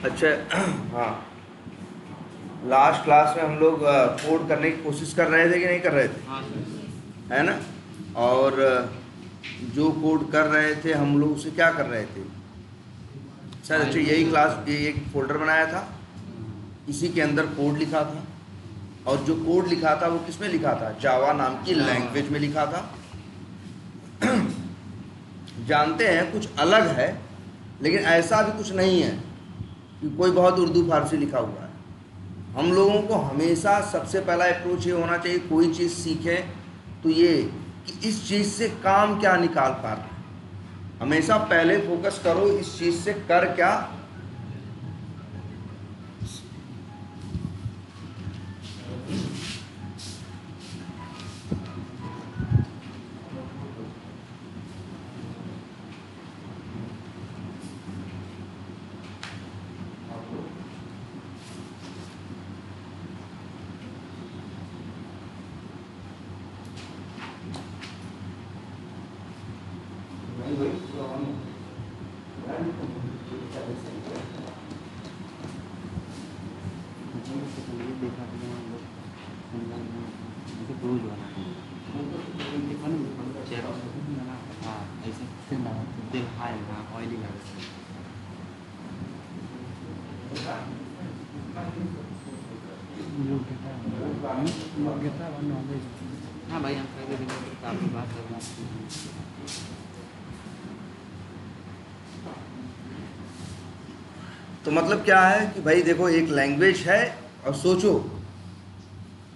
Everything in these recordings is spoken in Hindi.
अच्छा। हाँ, लास्ट क्लास में हम लोग कोड करने की कोशिश कर रहे थे कि नहीं कर रहे थे, हाँ सर। है ना? और जो कोड कर रहे थे हम लोग उसे क्या कर रहे थे सर? अच्छा, यही क्लास, ये एक फोल्डर बनाया था, इसी के अंदर कोड लिखा था, और जो कोड लिखा था वो किस में लिखा था? जावा नाम की जावा। लैंग्वेज में लिखा था। जानते हैं कुछ अलग है, लेकिन ऐसा भी कुछ नहीं है कि कोई बहुत उर्दू फारसी लिखा हुआ है। हम लोगों को हमेशा सबसे पहला अप्रोच ये होना चाहिए, कोई चीज़ सीखें तो ये कि इस चीज़ से काम क्या निकाल पा रहे हैं। हमेशा पहले फोकस करो इस चीज़ से कर क्या। हाँ भाई, हम पहले दिन काफ़ी बात करना। तो मतलब क्या है कि भाई देखो, एक लैंग्वेज है, और सोचो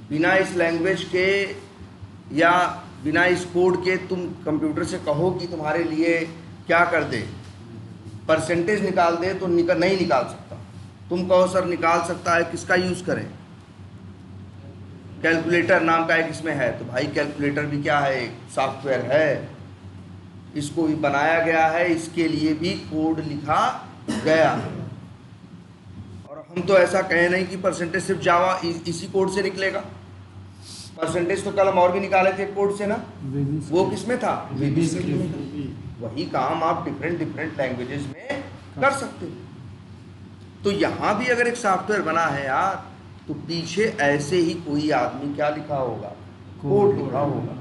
बिना इस लैंग्वेज के या बिना इस कोड के तुम कंप्यूटर से कहो कि तुम्हारे लिए क्या कर दे, परसेंटेज निकाल दे, तो नहीं निकाल सकता। तुम कहो सर निकाल सकता है, किसका यूज़ करें? कैलकुलेटर नाम का एक इसमें है, तो भाई कैलकुलेटर भी क्या है? एक सॉफ्टवेयर है, इसको भी बनाया गया है, इसके लिए भी कोड लिखा गया है। और हम तो ऐसा कहे नहीं कि परसेंटेज सिर्फ जावा इसी कोड से निकलेगा। परसेंटेज तो कल हम और भी निकाले थे कोड से ना, वो किस में था? VB स्क्रिप्ट में था। वही काम आप डिफरेंट डिफरेंट लैंग्वेजेस में कर सकते हो। तो यहाँ भी अगर एक सॉफ्टवेयर बना है यार, तो पीछे ऐसे ही कोई आदमी क्या लिखा होगा? कोड लिखा होगा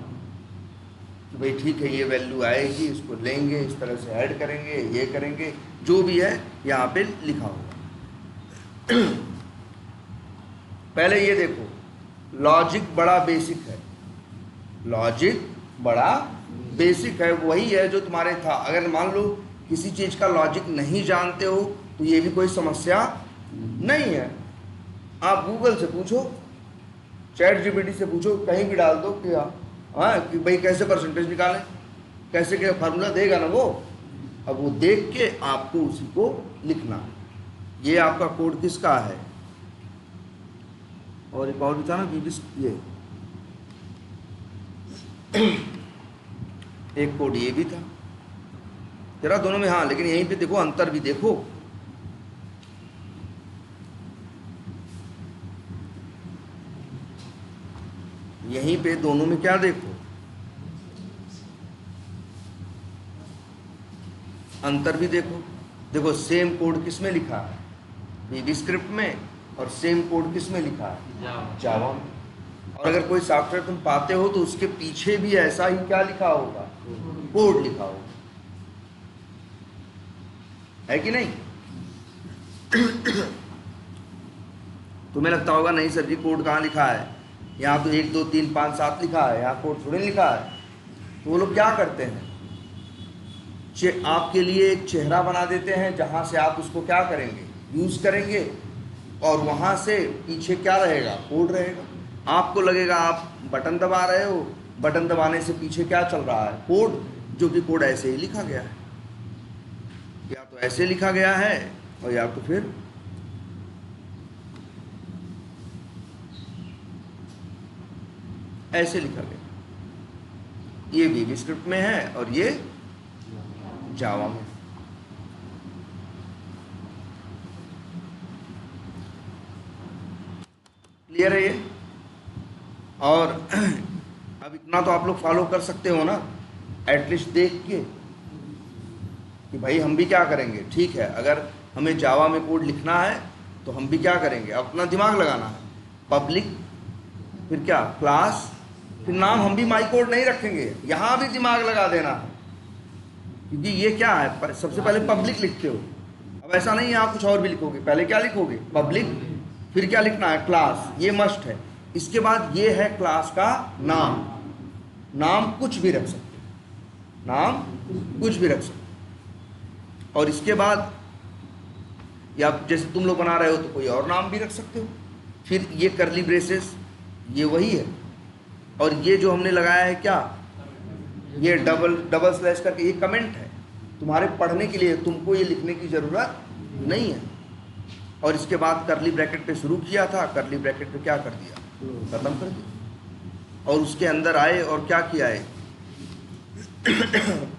कि भाई ठीक है, ये वैल्यू आएगी, इसको लेंगे, इस तरह से ऐड करेंगे, ये करेंगे, जो भी है यहाँ पे लिखा होगा। पहले ये देखो, लॉजिक बड़ा बेसिक है, लॉजिक बड़ा बेसिक है, वही है जो तुम्हारे था। अगर मान लो किसी चीज़ का लॉजिक नहीं जानते हो तो ये भी कोई समस्या नहीं है। आप गूगल से पूछो, चैट जीपीटी से पूछो, कहीं भी डाल दो कि हाँ कि भाई कैसे परसेंटेज निकालें, कैसे क्या फार्मूला देगा ना वो। अब वो देख के आपको उसी को लिखना है। ये आपका कोड किसका है? और एक और भी था ना, ये एक कोड ये भी था जरा दोनों में। हाँ, लेकिन यहीं पे देखो, अंतर भी देखो। यहीं पे दोनों में क्या देखो, अंतर भी देखो। देखो सेम कोड किस में लिखा है? VB स्क्रिप्ट में। और सेम कोड किस में लिखा है? जावा में। और अगर कोई सॉफ्टवेयर तुम पाते हो तो उसके पीछे भी ऐसा ही क्या लिखा होगा? कोड लिखा होगा, है कि नहीं? तुम्हें लगता होगा नहीं सर जी, कोड कहाँ लिखा है? यहाँ तो 1 2 3 5 7 लिखा है, यहाँ कोड थोड़ी लिखा है। तो वो लोग क्या करते हैं, आपके लिए एक चेहरा बना देते हैं जहाँ से आप उसको क्या करेंगे? यूज़ करेंगे। और वहाँ से पीछे क्या रहेगा? कोड रहेगा। आपको लगेगा आप बटन दबा रहे हो, बटन दबाने से पीछे क्या चल रहा है? कोड, जो कि कोड ऐसे ही लिखा गया है, या तो ऐसे लिखा गया है और या तो फिर ऐसे लिखा गया। ये VB स्क्रिप्ट में है और ये जावा में। क्लियर है ये? और अब इतना तो आप लोग फॉलो कर सकते हो ना, एटलीस्ट देख के कि भाई हम भी क्या करेंगे। ठीक है, अगर हमें जावा में कोड लिखना है तो हम भी क्या करेंगे, अपना दिमाग लगाना है। पब्लिक, फिर क्या, क्लास, फिर नाम हम भी माई कोड नहीं रखेंगे, यहाँ भी दिमाग लगा देना है, क्योंकि ये क्या है, सबसे पहले पब्लिक लिखते हो। अब ऐसा नहीं है आप कुछ और भी लिखोगे, पहले क्या लिखोगे, पब्लिक, फिर क्या लिखना है, क्लास, ये मस्ट है। इसके बाद ये है क्लास का नाम, नाम कुछ भी रख सकते हो, नाम कुछ भी रख सकते हो। और इसके बाद या जैसे तुम लोग बना रहे हो तो कोई और नाम भी रख सकते हो। फिर ये करली ब्रेसेस, ये वही है। और ये जो हमने लगाया है क्या, ये डबल स्लैश करके, ये कमेंट है तुम्हारे पढ़ने के लिए, तुमको ये लिखने की ज़रूरत नहीं है। और इसके बाद करली ब्रैकेट पे शुरू किया था, करली ब्रैकेट पे क्या कर दिया, खत्म कर दिया। और उसके अंदर आए और क्या किया है,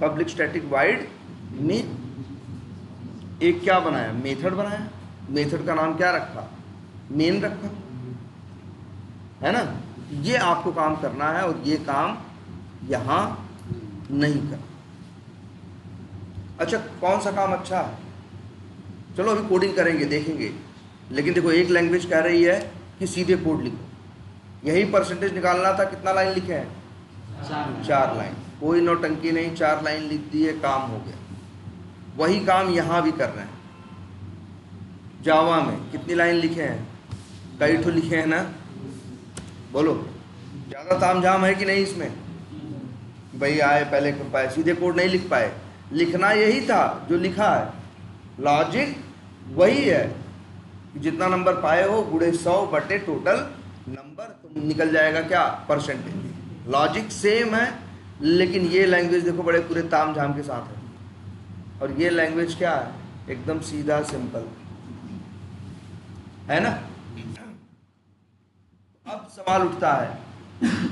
पब्लिक स्टैटिक वाइड में एक क्या बनाया, मेथड बनाया। मेथड का नाम क्या रखा, मेन रखा, है ना। ये आपको काम करना है और ये काम यहाँ नहीं कर। अच्छा, कौन सा काम अच्छा है, चलो अभी कोडिंग करेंगे, देखेंगे। लेकिन देखो, एक लैंग्वेज कह रही है कि सीधे कोड लिखो। यही परसेंटेज निकालना था, कितना लाइन लिखे हैं, 4 लाइन। कोई नौटंकी नहीं, 4 लाइन लिख दिए, काम हो गया। वही काम यहाँ भी कर रहे हैं। जावा में कितनी लाइन लिखे हैं, कई ठो लिखे हैं ना, बोलो। ज़्यादा तामझाम है कि नहीं इसमें, भाई आए पहले कर पाए, सीधे कोड नहीं लिख पाए। लिखना यही था जो लिखा है, लॉजिक वही है कि जितना नंबर पाए हो गुणे 100 बटे टोटल नंबर, तो निकल जाएगा क्या, परसेंटेज। लॉजिक सेम है, लेकिन ये लैंग्वेज देखो बड़े पूरे तामझाम के साथ है, और ये लैंग्वेज क्या है, एकदम सीधा सिंपल, है ना। अब सवाल उठता है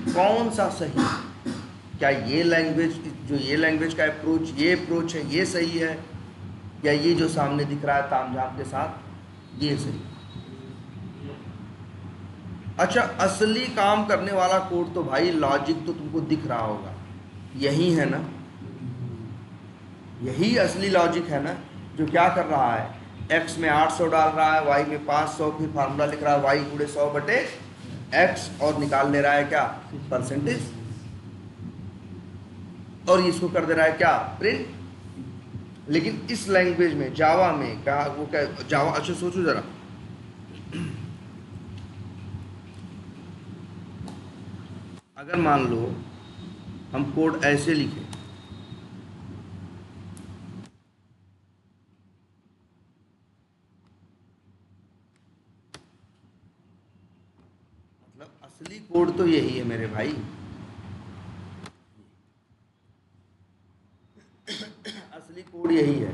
कौन सा सही, क्या ये लैंग्वेज, जो ये लैंग्वेज का अप्रोच, ये अप्रोच है, ये सही है, या ये जो सामने दिख रहा है तामझाम के साथ, ये सही। अच्छा, असली काम करने वाला कोड तो भाई लॉजिक तो तुमको दिख रहा होगा, यही है ना, यही असली लॉजिक है ना, जो क्या कर रहा है, x में 800 डाल रहा है, y में 500, फिर फार्मूला लिख रहा है y गुणे 100 बटे x, और निकाल ले रहा है क्या, परसेंटेज, और इसको कर दे रहा है क्या, प्रिंट। लेकिन इस लैंग्वेज में, जावा में क्या, वो क्या जावा, अच्छा सोचो जरा, अगर मान लो हम कोड ऐसे लिखें, मतलब असली कोड तो यही है मेरे भाई, असली कोड यही है।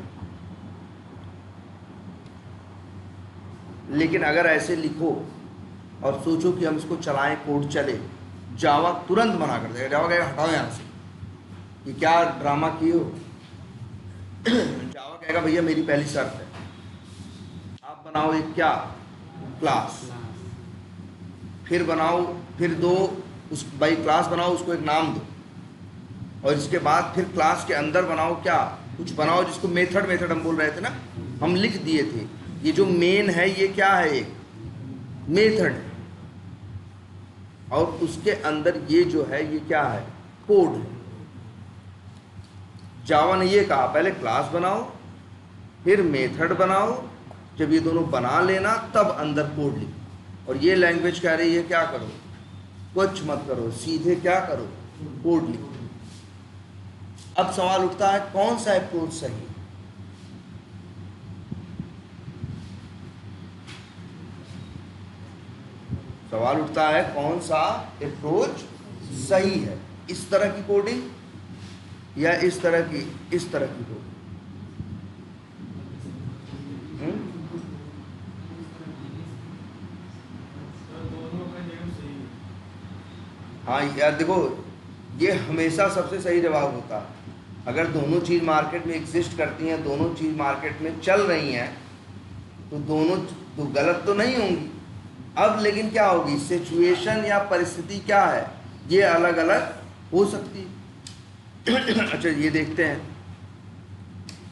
लेकिन अगर ऐसे लिखो और सोचो कि हम इसको चलाएं, कोड चले, जावा तुरंत मना कर देगा, जावा कहेगा हटाओ यहाँ से, ये क्या ड्रामा किए हो। जावा कहेगा भैया मेरी पहली शर्त है, आप बनाओ एक क्या, क्लास, फिर बनाओ, फिर दो उस भाई क्लास बनाओ, उसको एक नाम दो, और इसके बाद फिर क्लास के अंदर बनाओ क्या, कुछ बनाओ जिसको मेथड, मेथड हम बोल रहे थे ना, हम लिख दिए थे, ये जो मेन है ये क्या है, एक मेथड, और उसके अंदर ये जो है ये क्या है, कोड है। जावा ने ये कहा पहले क्लास बनाओ, फिर मेथड बनाओ, जब ये दोनों बना लेना तब अंदर कोड लिखो। और ये लैंग्वेज कह रही है क्या करो, कुछ मत करो, सीधे क्या करो, कोड लिखो। अब सवाल उठता है कौन सा अप्रोच सही, सवाल उठता है कौन सा अप्रोच सही है, इस तरह की कोडिंग या इस तरह की कोडिंग। हाँ यार देखो, ये हमेशा सबसे सही जवाब होता है। अगर दोनों चीज़ मार्केट में एग्जिस्ट करती हैं, दोनों चीज़ मार्केट में चल रही हैं, तो दोनों तो गलत तो नहीं होंगी। अब लेकिन क्या होगी, सिचुएशन या परिस्थिति क्या है, ये अलग अलग हो सकती है। अच्छा ये देखते हैं,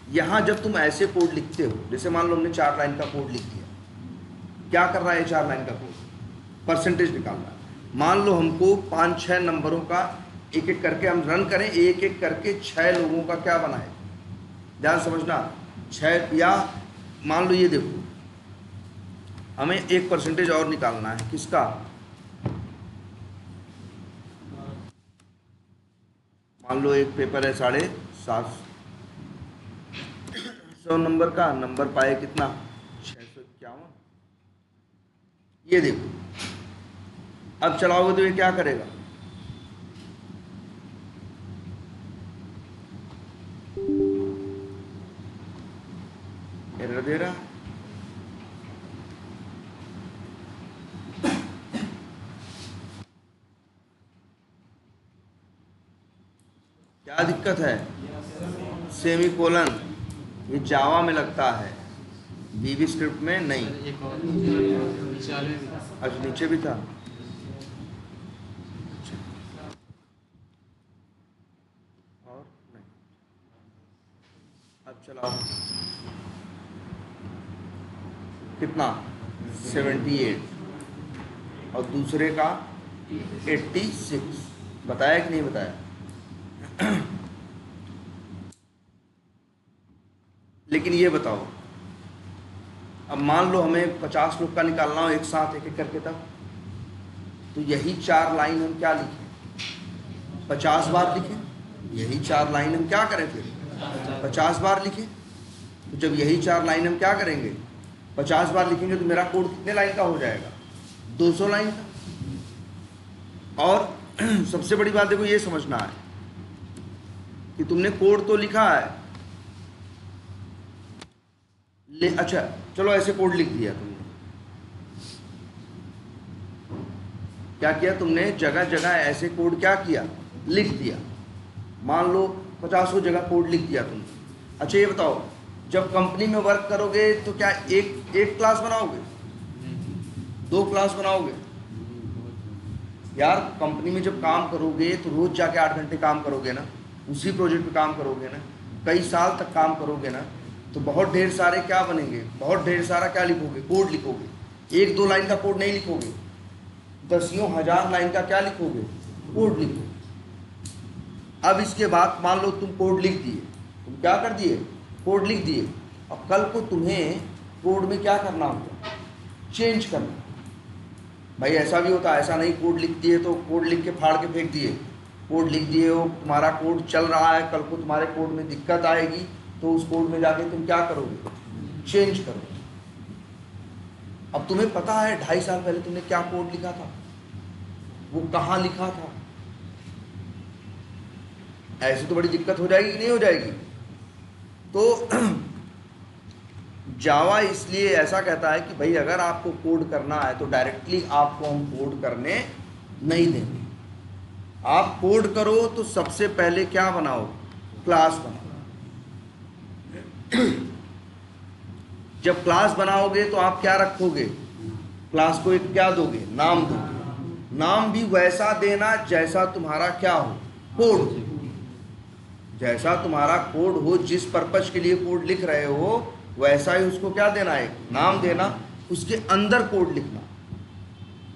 यहाँ जब तुम ऐसे कोड लिखते हो, जैसे मान लो हमने 4 लाइन का कोड लिख दिया, क्या कर रहा है 4 लाइन का कोड? परसेंटेज निकाल रहा है। मान लो हमको 5-6 नंबरों का एक एक करके हम रन करें, एक एक करके 6 लोगों का क्या बनाए, ध्यान समझना। 6 या मान लो ये देखो, हमें एक परसेंटेज और निकालना है, किसका? मान लो एक पेपर है 750 नंबर का, नंबर पाए कितना? 651। ये देखो, अब चलाओगे तो ये क्या करेगा? एरर दे रहा है। क्या दिक्कत है? सेमीकोलन, ये जावा में लगता है, वीवी स्क्रिप्ट में नहीं। एक और नीचे वाले में भी था। अच्छा, नीचे भी था। और नहीं, अब चलाओ, कितना? 78 और दूसरे का 86। बताया कि नहीं बताया? लेकिन ये बताओ, अब मान लो हमें 50 लोग का निकालना हो एक साथ, एक एक करके, तब तो यही 4 लाइन हम क्या लिखें? 50 बार लिखें। यही 4 लाइन हम क्या करें फिर? 50 बार लिखें। तो जब यही 4 लाइन हम क्या करेंगे? 50 बार लिखेंगे तो मेरा कोड कितने लाइन का हो जाएगा? 200 लाइन का। और सबसे बड़ी बात देखो, ये समझना है कि तुमने कोड तो लिखा है, अच्छा चलो ऐसे कोड लिख दिया तुमने, क्या किया तुमने? जगह जगह ऐसे कोड क्या किया? लिख दिया। मान लो 50 जगह कोड लिख दिया तुमने। अच्छा ये बताओ, जब कंपनी में वर्क करोगे तो क्या एक क्लास बनाओगे? 2 क्लास बनाओगे? यार कंपनी में जब काम करोगे तो रोज जाके 8 घंटे काम करोगे ना, उसी प्रोजेक्ट पे काम करोगे ना, कई साल तक काम करोगे ना, तो बहुत ढेर सारे क्या बनेंगे? बहुत ढेर सारा क्या लिखोगे? कोड लिखोगे। 1-2 लाइन का कोड नहीं लिखोगे, दसियों हजार लाइन का क्या लिखोगे? कोड लिखोगे। अब इसके बाद मान लो तुम कोड लिख दिए, तुम क्या कर दिए? कोड लिख दिए। अब कल को तुम्हें कोड में क्या करना होगा? चेंज करना। भाई ऐसा भी होता है, ऐसा नहीं कोड लिख दिए तो कोड लिख के फाड़ के फेंक दिए। कोड लिख दिए हो, तुम्हारा कोड चल रहा है, कल को तुम्हारे कोड में दिक्कत आएगी तो उस कोड में जाके तुम क्या करोगे? चेंज करोगे। अब तुम्हें पता है 2.5 साल पहले तुमने क्या कोड लिखा था, वो कहाँ लिखा था। ऐसे तो बड़ी दिक्कत हो जाएगी कि नहीं हो जाएगी? तो जावा इसलिए ऐसा कहता है कि भाई अगर आपको कोड करना है तो डायरेक्टली आपको हम कोड करने नहीं देंगे। आप कोड करो तो सबसे पहले क्या बनाओ? क्लास बनाओ। जब क्लास बनाओगे तो आप क्या रखोगे? क्लास को एक क्या दोगे? नाम दोगे। नाम भी वैसा देना जैसा तुम्हारा क्या हो? कोड। जैसा तुम्हारा कोड हो, जिस पर्पज के लिए कोड लिख रहे हो वैसा ही उसको क्या देना है? नाम देना, उसके अंदर कोड लिखना।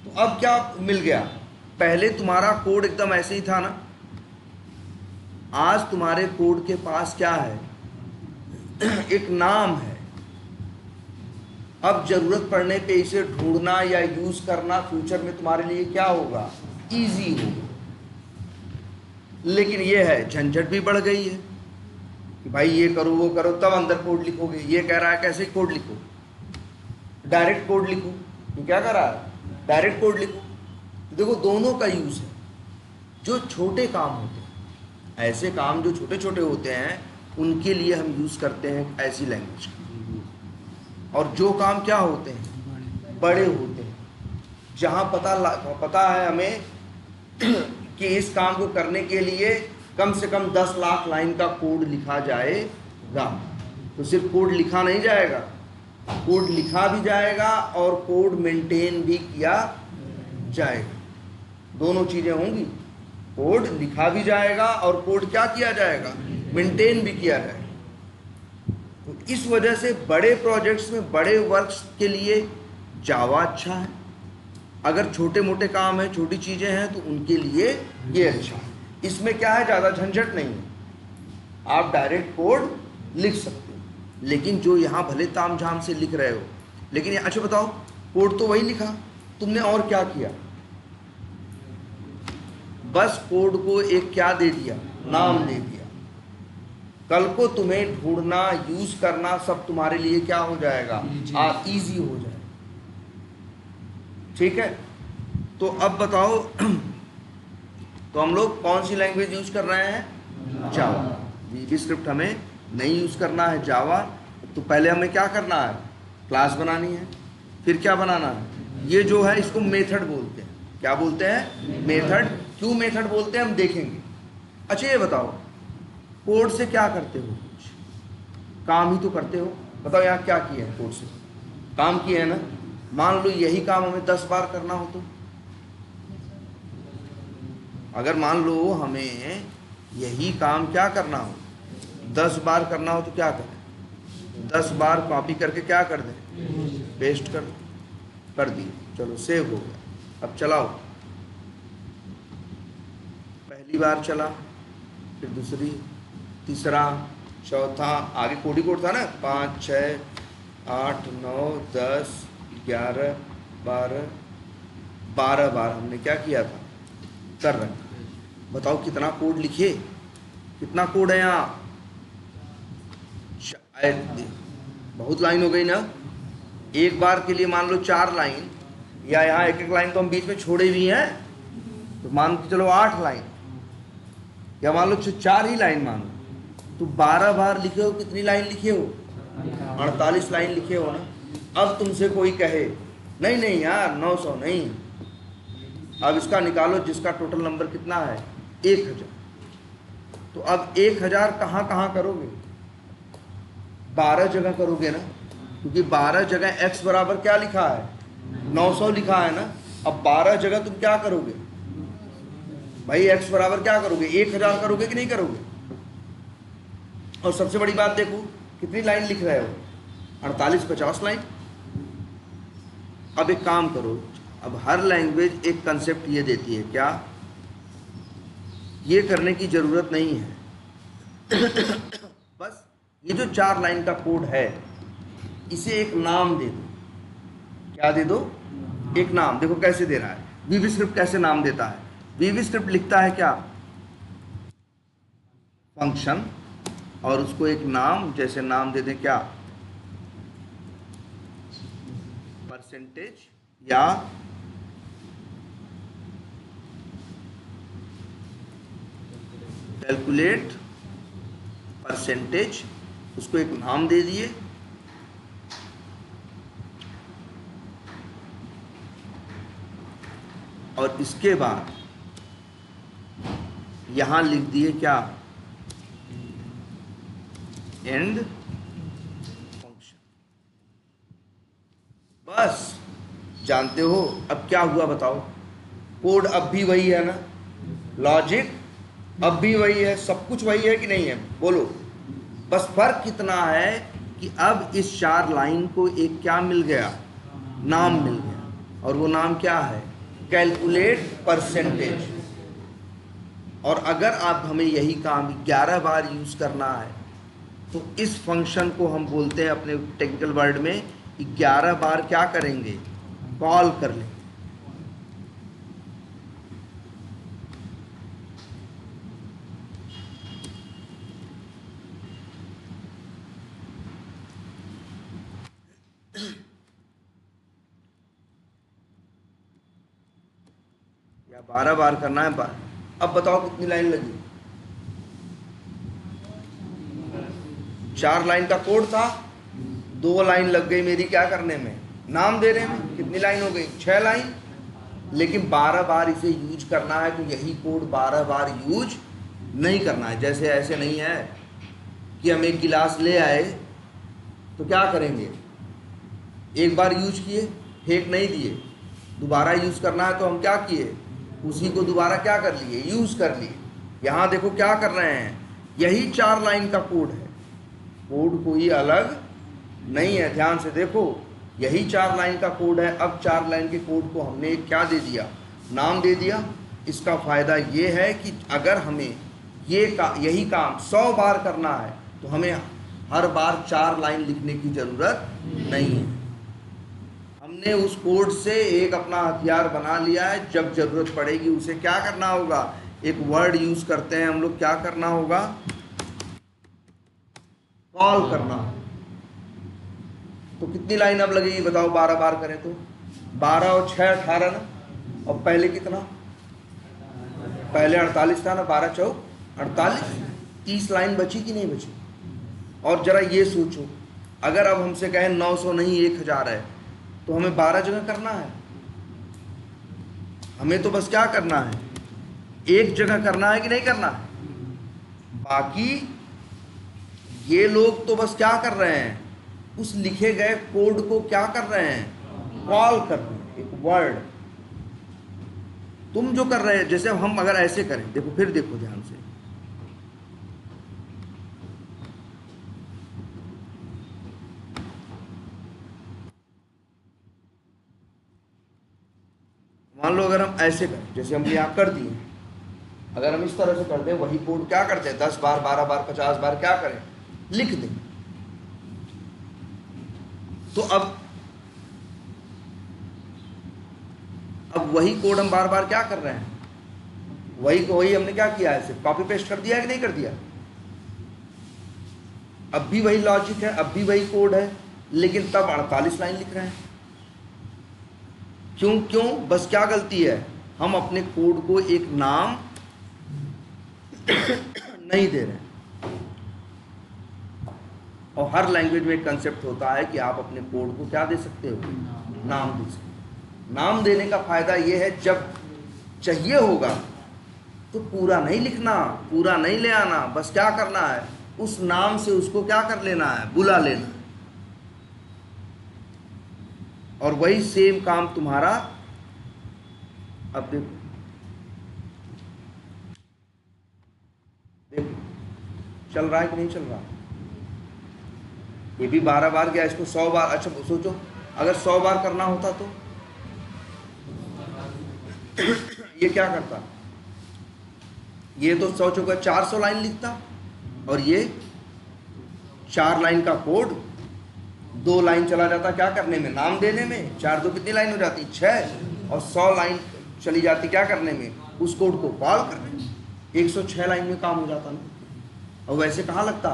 तो अब क्या मिल गया? पहले तुम्हारा कोड एकदम ऐसे ही था ना, आज तुम्हारे कोड के पास क्या है? एक नाम है। अब जरूरत पड़ने पे इसे ढूंढना या यूज करना फ्यूचर में तुम्हारे लिए क्या होगा? इजी होगा। लेकिन ये है, झंझट भी बढ़ गई है कि भाई ये करो वो करो, तब अंदर कोड लिखोगे। ये कह रहा है कैसे कोड लिखो? डायरेक्ट कोड लिखो। ये क्या कर रहा है? डायरेक्ट कोड लिखो। तो देखो दोनों का यूज है। जो छोटे काम होते हैं, ऐसे काम जो छोटे छोटे होते हैं, उनके लिए हम यूज करते हैं ऐसी लैंग्वेज। और जो काम क्या होते हैं? बड़े होते हैं, जहाँ पता है हमें कि इस काम को करने के लिए कम से कम 10 लाख लाइन का कोड लिखा जाएगा। तो सिर्फ कोड लिखा नहीं जाएगा, कोड लिखा भी जाएगा और कोड मेंटेन भी किया जाएगा। दोनों चीज़ें होंगी। कोड लिखा भी जाएगा और कोड क्या किया जाएगा? मेंटेन भी किया जाएगा। इस वजह से बड़े प्रोजेक्ट्स में, बड़े वर्क्स के लिए जावा अच्छा है। अगर छोटे मोटे काम है, छोटी चीज़ें हैं, तो उनके लिए ये अच्छा है। इसमें क्या है, ज़्यादा झंझट नहीं है, आप डायरेक्ट कोड लिख सकते हो। लेकिन जो यहाँ भले ताम झाम से लिख रहे हो, लेकिन अच्छा बताओ, कोड तो वही लिखा, तुमने और क्या किया? बस कोड को एक क्या दे दिया, नाम दे दिया। कल को तुम्हें ढूंढना, यूज करना सब तुम्हारे लिए क्या हो जाएगा, इजी हो जाएगा। ठीक है, तो अब बताओ तो हम लोग कौन सी लैंग्वेज यूज कर रहे हैं, जावा। वीबी स्क्रिप्ट हमें नहीं यूज करना है, जावा। तो पहले हमें क्या करना है, क्लास बनानी है। फिर क्या बनाना है, ये जो है इसको मेथड बोलते हैं। क्या बोलते हैं, मेथड। क्यों मेथड बोलते हैं हम देखेंगे। अच्छा ये बताओ, कोड से क्या करते हो, कुछ काम ही तो करते हो। बताओ यहाँ क्या किया है, कोड से काम किया है ना। मान लो यही काम हमें 10 बार करना हो तो, अगर मान लो हमें यही काम क्या करना हो, 10 बार करना हो, तो क्या करें, 10 बार कॉपी करके क्या कर दें, पेस्ट कर दिए। चलो सेव हो गया। अब चलाओ, पहली बार चला, फिर दूसरी, तीसरा, चौथा, आगे कोड ही कोड था ना, 5 6 8 9 10 11 12 बार हमने क्या किया था, कर रहे। बताओ कितना कोड लिखे, कितना कोड है यहाँ, शायद बहुत लाइन हो गई ना। एक बार के लिए मान लो 4 लाइन, या यहाँ एक लाइन तो हम बीच में छोड़े भी हैं, तो मान के चलो 8 लाइन, या मान लो 4 ही लाइन मान लो, तो 12 बार लिखे हो। कितनी लाइन लिखे हो, 48 लाइन लिखे हो ना। अब तुमसे कोई कहे नहीं नहीं यार 900 नहीं, अब इसका निकालो जिसका टोटल नंबर कितना है, 1000। तो अब 1000 कहाँ कहाँ करोगे, 12 जगह करोगे ना, क्योंकि 12 जगह x बराबर क्या लिखा है, 900 लिखा है ना। अब 12 जगह तुम क्या करोगे भाई, x बराबर क्या करोगे, 1000 करोगे कि नहीं करोगे। और सबसे बड़ी बात देखो, कितनी लाइन लिख रहे हो, 48-50 लाइन। अब एक काम करो, अब हर लैंग्वेज एक कंसेप्ट ये देती है, क्या, ये करने की जरूरत नहीं है बस ये जो 4 लाइन का कोड है, इसे एक नाम दे दो। क्या दे दो, एक नाम। देखो कैसे दे रहा है, वीबी स्क्रिप्ट कैसे नाम देता है। वीबी स्क्रिप्ट लिखता है क्या, फंक्शन, और उसको एक नाम, जैसे नाम दे दें क्या, परसेंटेज, या कैलकुलेट परसेंटेज, उसको एक नाम दे दिए। और इसके बाद यहां लिख दिए क्या, एंड फंक्शन। बस जानते हो अब क्या हुआ, बताओ, कोड अब भी वही है ना, लॉजिक अब भी वही है, सब कुछ वही है कि नहीं है, बोलो। बस फर्क कितना है कि अब इस 4 लाइन को एक क्या मिल गया, नाम मिल गया, और वो नाम क्या है, कैलकुलेट परसेंटेज। और अगर आप हमें यही काम 11 बार यूज करना है, तो इस फंक्शन को हम बोलते हैं अपने टेक्निकल वर्ड में, 11 बार क्या करेंगे, कॉल कर लेंगे। या 12 बार करना है बार। अब बताओ कितनी लाइन लगी, 4 लाइन का कोड था, 2 लाइन लग गई मेरी क्या करने में, नाम देने में। कितनी लाइन हो गई, 6 लाइन। लेकिन 12 बार इसे यूज करना है, तो यही कोड 12 बार यूज नहीं करना है। जैसे ऐसे नहीं है कि हम एक गिलास ले आए तो क्या करेंगे, एक बार यूज किए, फेंक नहीं दिए, दोबारा यूज करना है तो हम क्या किए, उसी को दोबारा क्या कर लिए, यूज कर लिए। यहाँ देखो क्या कर रहे हैं, यही 4 लाइन का कोड है, कोड कोई अलग नहीं है। ध्यान से देखो, यही 4 लाइन का कोड है। अब 4 लाइन के कोड को हमने एक क्या दे दिया, नाम दे दिया। इसका फ़ायदा ये है कि अगर हमें यही काम 100 बार करना है तो हमें हर बार 4 लाइन लिखने की ज़रूरत नहीं है। हमने उस कोड से एक अपना हथियार बना लिया है। जब ज़रूरत पड़ेगी उसे क्या करना होगा, एक वर्ड यूज़ करते हैं हम लोग, क्या करना होगा, कॉल करना। तो कितनी लाइन अब लगेगी बताओ, 12 बार करें तो 12 और 6 18 ना। और पहले कितना, पहले 48 था ना, 12 चौक 48, 30 लाइन बची कि नहीं बची। और जरा ये सोचो, अगर अब हमसे कहें 900 नहीं 1000 है तो हमें 12 जगह करना है। हमें तो बस क्या करना है, एक जगह करना है कि नहीं करना है। बाकी ये लोग तो बस क्या कर रहे हैं, उस लिखे गए कोड को क्या कर रहे हैं, कॉल कर रहे हैं, एक वर्ड। तुम जो कर रहे हैं, जैसे हम अगर ऐसे करें, देखो फिर देखो ध्यान से, मान लो अगर हम ऐसे करें, जैसे हम यहाँ कर दिए, अगर हम इस तरह से करते हैं, वही कोड क्या करते हैं, 10 बार 12 बार 50 बार क्या करें, लिख दें। तो अब वही कोड हम बार बार क्या कर रहे हैं, वही को वही हमने क्या किया है, सिर्फ कॉपी पेस्ट कर दिया है कि नहीं कर दिया। अब भी वही लॉजिक है, अब भी वही कोड है, लेकिन तब 48 लाइन लिख रहे हैं। क्यों, बस क्या गलती है, हम अपने कोड को एक नाम नहीं दे रहे हैं। और हर लैंग्वेज में एक कंसेप्ट होता है कि आप अपने कोड को क्या दे सकते हो, नाम दे सकते हो। नाम देने का फायदा यह है, जब चाहिए होगा तो पूरा नहीं लिखना, पूरा नहीं ले आना, बस क्या करना है, उस नाम से उसको क्या कर लेना है, बुला लेना। और वही सेम काम तुम्हारा, अब देखो चल रहा है कि नहीं चल रहा। ये भी 12 बार गया, इसको 100 बार। अच्छा सोचो, अगर 100 बार करना होता तो ये क्या करता, ये तो 100 चौका 400 लाइन लिखता, और ये 4 लाइन का कोड 2 लाइन चला जाता क्या करने में, नाम देने में। 4 2 कितनी लाइन हो जाती, 6, और 100 लाइन चली जाती क्या करने में, उस कोड को कॉल करने में। 106 लाइन में काम हो जाता ना। और वैसे कहाँ लगता,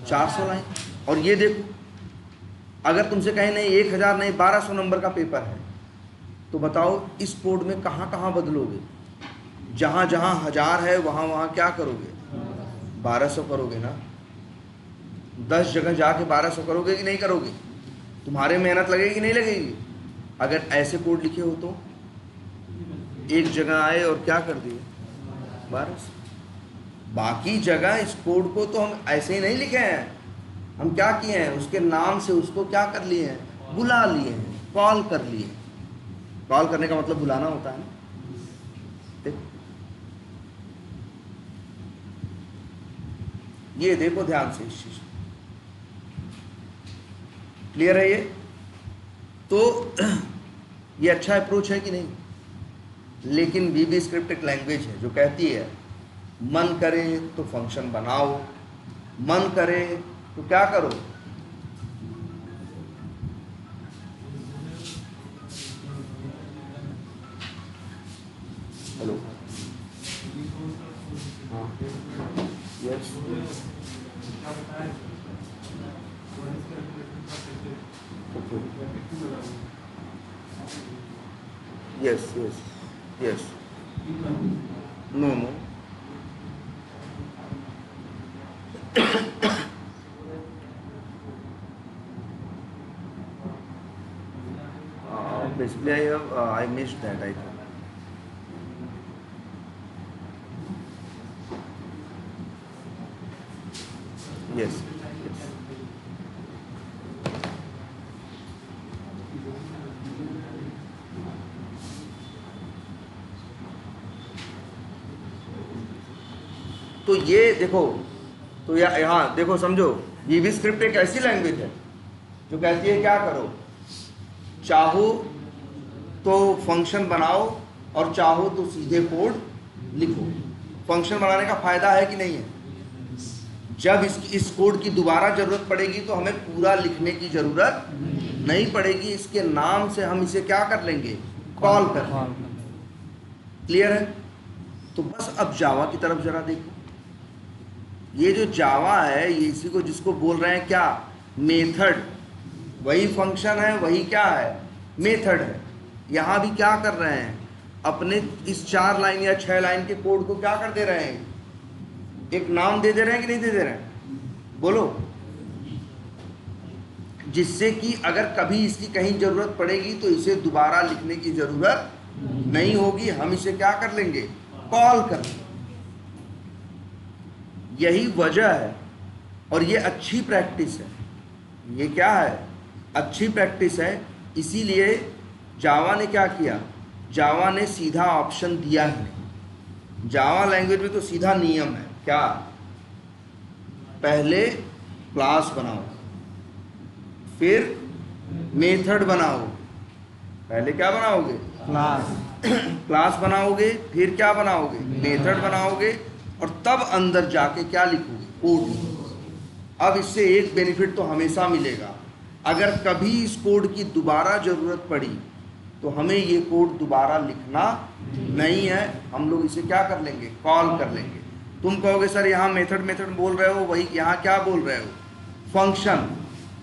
400 लाइन। और ये देखो, अगर तुमसे कहें नहीं 1000 नहीं 1200 नंबर का पेपर है, तो बताओ इस कोड में कहाँ कहाँ बदलोगे। जहाँ जहाँ 1000 है वहाँ वहाँ क्या करोगे, 1200 करोगे ना। 10 जगह जाके 1200 करोगे कि नहीं करोगे, तुम्हारे मेहनत लगेगी कि नहीं लगेगी। अगर ऐसे कोड लिखे हो तो एक जगह आए और क्या कर दिए, 1200। बाकी जगह इस कोड को तो हम ऐसे ही नहीं लिखे हैं, हम क्या किए हैं, उसके नाम से उसको क्या कर लिए हैं, बुला लिए हैं, कॉल कर लिए। कॉल करने का मतलब बुलाना होता है ना। ये देखो ध्यान से, इस चीज क्लियर है ये। तो ये अच्छा अप्रोच है कि नहीं। लेकिन VB स्क्रिप्ट एक लैंग्वेज है जो कहती है मन करे तो फंक्शन बनाओ, मन करे तो क्या करो, hello, yes yes yes yes, no no, basically I missed that, I think. Yes, yes. तो ये देखो, तो यहाँ देखो समझो, वीबी स्क्रिप्ट एक ऐसी लैंग्वेज है जो कहती है क्या करो, चाहो तो फंक्शन बनाओ और चाहो तो सीधे कोड लिखो। फंक्शन बनाने का फायदा है कि नहीं है? जब इस कोड की दोबारा जरूरत पड़ेगी तो हमें पूरा लिखने की जरूरत नहीं पड़ेगी, इसके नाम से हम इसे क्या कर लेंगे, कॉल कर लेंगे। क्लियर है? तो बस अब जावा की तरफ जरा देखो। ये जो जावा है ये इसी को जिसको बोल रहे हैं क्या, मेथड। वही फंक्शन है, वही क्या है, मेथड है। यहाँ भी क्या कर रहे हैं, अपने इस 4 लाइन या 6 लाइन के कोड को क्या कर दे रहे हैं, एक नाम दे रहे हैं कि नहीं दे रहे हैं, बोलो, जिससे कि अगर कभी इसकी कहीं जरूरत पड़ेगी तो इसे दोबारा लिखने की जरूरत नहीं होगी, हम इसे क्या कर लेंगे, कॉल कर लेंगे। यही वजह है और ये अच्छी प्रैक्टिस है। ये क्या है, अच्छी प्रैक्टिस है। इसीलिए जावा ने क्या किया, जावा ने सीधा ऑप्शन दिया ही नहीं। जावा लैंग्वेज में तो सीधा नियम है क्या, पहले क्लास बनाओ, फिर मेथड बनाओ। पहले क्या बनाओगे, क्लास बनाओगे, फिर क्या बनाओगे, मेथड बनाओगे, और तब अंदर जाके क्या लिखोगे, कोड लिखोगे। अब इससे एक बेनिफिट तो हमेशा मिलेगा, अगर कभी इस कोड की दोबारा ज़रूरत पड़ी तो हमें ये कोड दोबारा लिखना नहीं है, हम लोग इसे क्या कर लेंगे, कॉल कर लेंगे। तुम कहोगे सर यहाँ मेथड बोल रहे हो, वही यहाँ क्या बोल रहे हो, फंक्शन।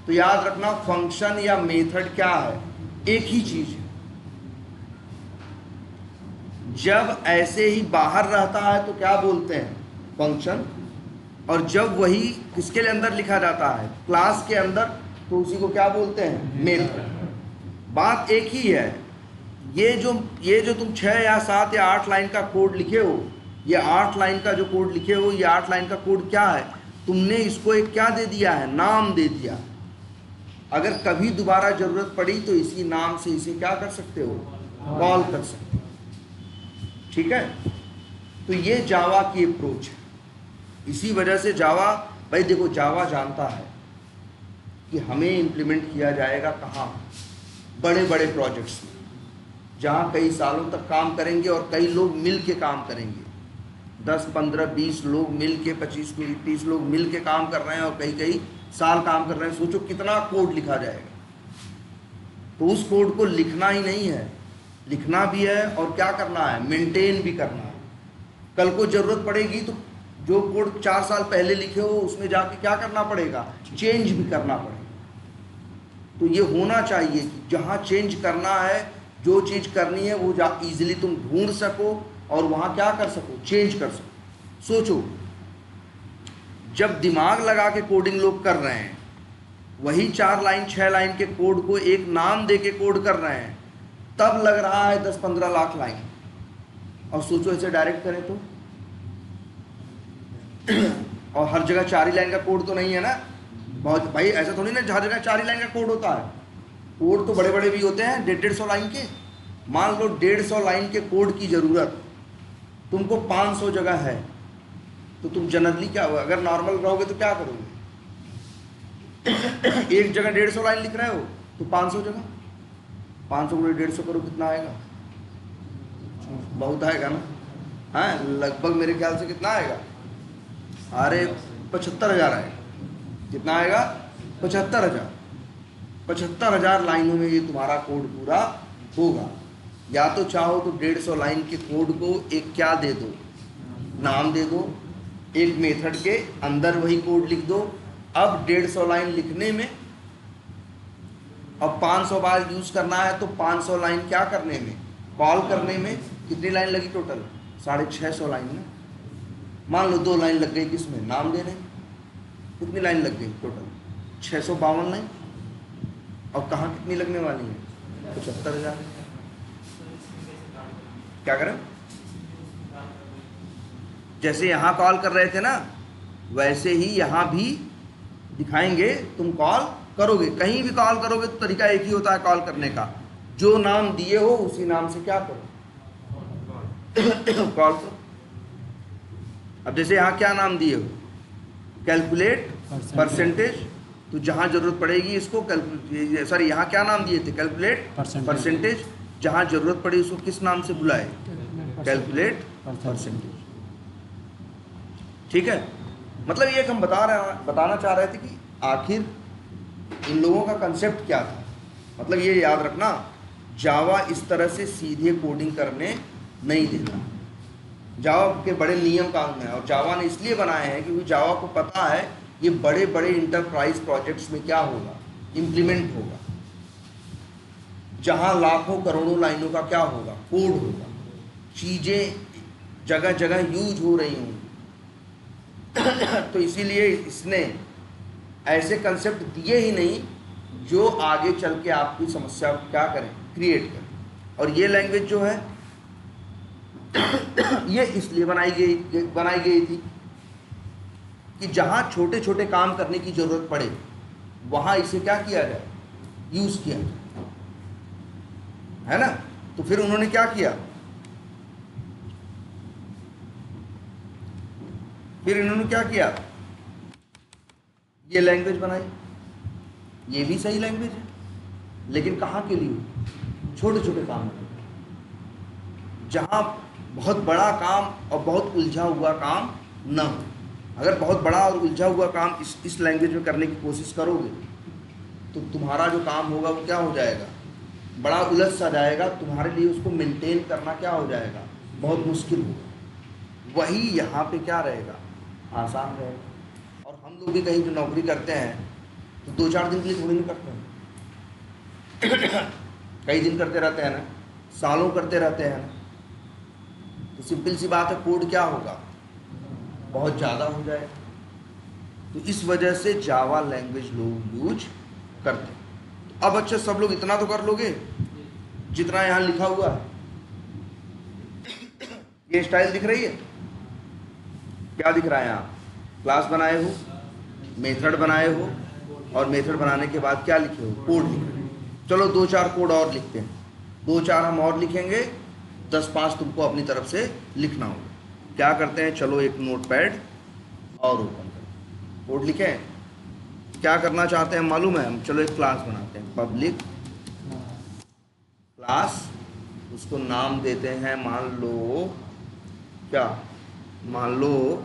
तो याद रखना फंक्शन या मेथड क्या है, एक ही चीज है। जब ऐसे ही बाहर रहता है तो क्या बोलते हैं, फंक्शन, और जब वही किसके लिए अंदर लिखा जाता है, क्लास के अंदर, तो उसी को क्या बोलते हैं, मेथड। बात एक ही है। ये जो तुम 6 या 7 या 8 लाइन का कोड लिखे हो, ये 8 लाइन का जो कोड लिखे हो, ये 8 लाइन का कोड क्या है, तुमने इसको एक क्या दे दिया है, नाम दे दिया। अगर कभी दोबारा जरूरत पड़ी तो इसी नाम से इसे क्या कर सकते हो, कॉल कर सकते हो। ठीक है? तो ये जावा की अप्रोच है। इसी वजह से जावा, भाई देखो जावा जानता है कि हमें इम्प्लीमेंट किया जाएगा कहाँ, बड़े बड़े प्रोजेक्ट्स में, जहाँ कई सालों तक काम करेंगे और कई लोग मिल के काम करेंगे। 10, 15, 20 लोग मिल के, 25, 30 लोग मिल के काम कर रहे हैं और कई साल काम कर रहे हैं। सोचो कितना कोड लिखा जाएगा। तो उस कोड को लिखना ही नहीं है, लिखना भी है और क्या करना है, मेंटेन भी करना है। कल को जरूरत पड़ेगी तो जो कोड 4 साल पहले लिखे हो उसमें जाके क्या करना पड़ेगा, चेंज भी करना पड़ेगा। तो ये होना चाहिए कि जहाँ चेंज करना है, जो चीज़ करनी है वो ईजिली तुम ढूंढ सको और वहाँ क्या कर सको, चेंज कर सको। सोचो जब दिमाग लगा के कोडिंग लोग कर रहे हैं, वही 4 लाइन 6 लाइन के कोड को एक नाम दे के कोड कर रहे हैं, तब लग रहा है 10-15 लाख लाइन। और सोचो ऐसे डायरेक्ट करें तो और हर जगह 4 ही लाइन का कोड तो नहीं है ना, बहुत भाई ऐसा थोड़ी ना हर जगह 4 ही लाइन का कोड होता है। कोड तो बड़े बड़े भी होते हैं 150-150 लाइन के। मान लो 150 लाइन के कोड की ज़रूरत तुमको 500 जगह है, तो तुम जनरली क्या हो, अगर नॉर्मल रहोगे तो क्या करोगे, एक जगह 150 लाइन लिख रहे हो तो 500 जगह, 500 गुणे 150 करो, कितना आएगा, बहुत आएगा ना। हाँ लगभग मेरे ख्याल से कितना आएगा, अरे 75,000 आएगा। कितना आएगा, 75,000। 75,000 लाइनों में ये तुम्हारा कोड पूरा होगा। या तो चाहो तो 150 लाइन के कोड को एक क्या दे दो, नाम दे दो, एक मेथड के अंदर वही कोड लिख दो। अब 150 लाइन लिखने में अब 500 बार यूज करना है, तो 500 लाइन क्या करने में, कॉल करने में कितनी लाइन लगी टोटल, 650 लाइन ना। मान लो 2 लाइन लग गई किसमें, नाम देने, कितनी लाइन लग गई टोटल, 652 लाइन। और कहाँ कितनी लगने वाली है, 75,000। क्या करें, जैसे यहाँ कॉल कर रहे थे ना, वैसे ही यहाँ भी दिखाएंगे। तुम कॉल करोगे, कहीं भी कॉल करोगे तो तरीका एक ही होता है कॉल करने का, जो नाम दिए हो उसी नाम से क्या करो, कॉल करो। अब जैसे यहाँ क्या नाम दिए हो, कैलकुलेट परसेंटेज, तो जहाँ जरूरत पड़ेगी इसको कैलकुलेट, सॉरी यहाँ क्या नाम दिए थे, कैलकुलेट परसेंटेज, जहाँ जरूरत पड़े उसको किस नाम से बुलाए, कैलकुलेट परसेंटेज। ठीक है, मतलब ये हम बताना चाह रहे थे कि आखिर इन लोगों का कंसेप्ट क्या था। मतलब ये याद रखना, जावा इस तरह से सीधे कोडिंग करने नहीं देता, जावा के बड़े नियम कानून हैं, और जावा ने इसलिए बनाए हैं क्योंकि जावा को पता है ये बड़े बड़े इंटरप्राइज प्रोजेक्ट्स में क्या होगा, इम्प्लीमेंट होगा, जहां लाखों करोड़ों लाइनों का क्या होगा, कोड होगा, चीजें जगह जगह यूज हो रही होंगी। तो इसीलिए इसने ऐसे कंसेप्ट दिए ही नहीं जो आगे चल के आपकी समस्या को क्या करें, क्रिएट करें। और ये लैंग्वेज जो है ये इसलिए बनाई गई थी कि जहां छोटे छोटे काम करने की जरूरत पड़े वहां इसे क्या किया जाए, यूज किया जाए, है ना। तो फिर उन्होंने क्या किया, फिर इन्होंने क्या किया, ये लैंग्वेज बनाई। ये भी सही लैंग्वेज है, लेकिन कहाँ के लिए, छोटे छोटे काम के लिए, जहाँ बहुत बड़ा काम और बहुत उलझा हुआ काम न हो। अगर बहुत बड़ा और उलझा हुआ काम इस लैंग्वेज में करने की कोशिश करोगे तो तुम्हारा जो काम होगा वो क्या हो जाएगा, बड़ा उलझ सा जाएगा, तुम्हारे लिए उसको मेंटेन करना क्या हो जाएगा, बहुत मुश्किल होगा। वही यहाँ पे क्या रहेगा, आसान रहेगा। और हम लोग भी कहीं जो नौकरी करते हैं तो 2-4 दिन के लिए थोड़ी नहीं करते हैं कई दिन करते रहते हैं ना, सालों करते रहते हैं ना। तो सिंपल सी बात है, कोड क्या होगा, बहुत ज़्यादा हो जाएगा। तो इस वजह से जावा लैंग्वेज लोग यूज करते हैं। अब अच्छा, सब लोग इतना तो कर लोगे जितना यहाँ लिखा हुआ है। ये स्टाइल दिख रही है, क्या दिख रहा है यहाँ, क्लास बनाए हो, मेथड बनाए हो, और मेथड बनाने के बाद क्या लिखे हो, कोड लिखे हो। चलो 2-4 कोड और लिखते हैं, 2-4 हम और लिखेंगे, 10-5 तुमको अपनी तरफ से लिखना होगा। क्या करते हैं, चलो एक नोटपैड और ओपन करते, कोड लिखें। क्या करना चाहते हैं मालूम है हम, चलो एक क्लास बनाते हैं, पब्लिक क्लास, उसको नाम देते हैं, मान लो क्या, मान लो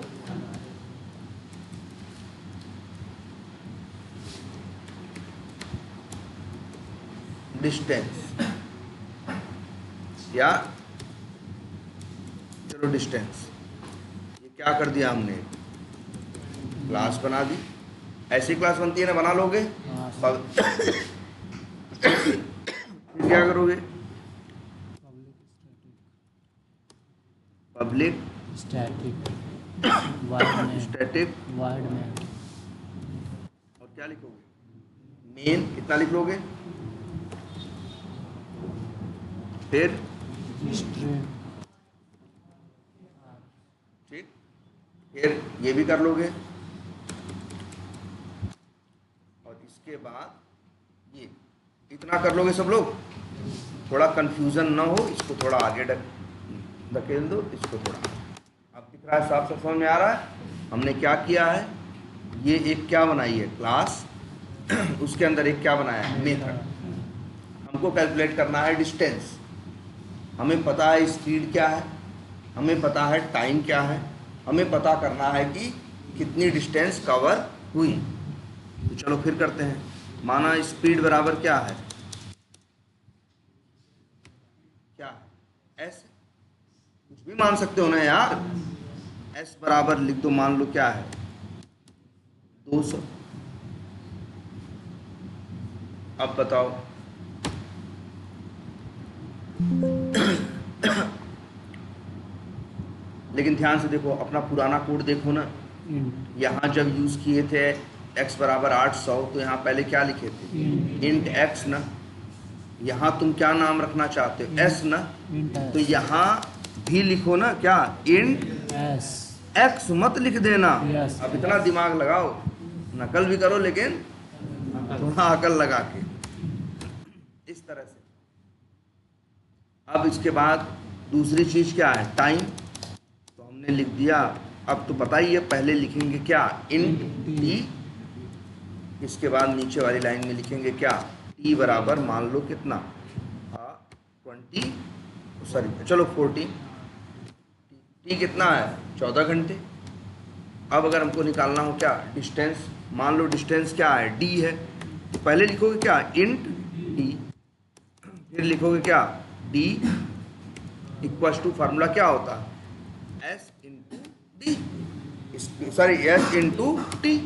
डिस्टेंस, या चलो डिस्टेंस। ये क्या कर दिया हमने, क्लास बना दी। ऐसी क्लास बनती है ना, बना लोगे। फिर क्या करोगे, पब्लिक स्टैटिक स्टैटिक वर्ड में, और क्या लिखोगे, मेन, कितना लिख लोगे, फिर स्ट्रिंग, ठीक, फिर ये भी कर लोगे, और इसके बाद ये इतना कर लोगे सब लोग। थोड़ा कंफ्यूजन ना हो, इसको थोड़ा आगे धकेल दो, इसको थोड़ा, अब दिख रहा है, साफ साफ समझ में आ रहा है। हमने क्या किया है, ये एक क्या बनाई है, क्लास, उसके अंदर एक क्या बनाया है, मेथड। हमको कैलकुलेट करना है डिस्टेंस, हमें पता है स्पीड क्या है, हमें पता है टाइम क्या है, हमें पता करना है कि कितनी डिस्टेंस कवर हुई। तो चलो फिर करते हैं। माना स्पीड बराबर क्या है, क्या है, एस, कुछ भी मान सकते हो ना यार, एस बराबर लिख दो, मान लो क्या है, 200। अब बताओ लेकिन ध्यान से देखो, अपना पुराना कोड देखो ना, यहाँ जब यूज किए थे x बराबर 800, तो यहाँ पहले क्या लिखे थे, इंट x ना। यहाँ तुम क्या नाम रखना चाहते हो, s ना, तो यहाँ भी लिखो ना क्या, इंट x मत लिख देना। अब इतना दिमाग लगाओ, नकल भी करो लेकिन थोड़ा अकल लगा के, इस तरह से। अब इसके बाद दूसरी चीज क्या है, टाइम, तो हमने लिख दिया अब तो पता ही है, पहले लिखेंगे क्या, इंट टी, इसके बाद नीचे वाली लाइन में लिखेंगे क्या, टी बराबर मान लो कितना 20, सॉरी चलो 14, टी कितना है 14 घंटे। अब अगर हमको निकालना हो क्या, डिस्टेंस, मान लो डिस्टेंस क्या है, डी है, तो पहले लिखोगे क्या, इंट डी, फिर लिखोगे क्या, डी इक्वल्स टू, फार्मूला क्या होता है, S into D, sorry S into T,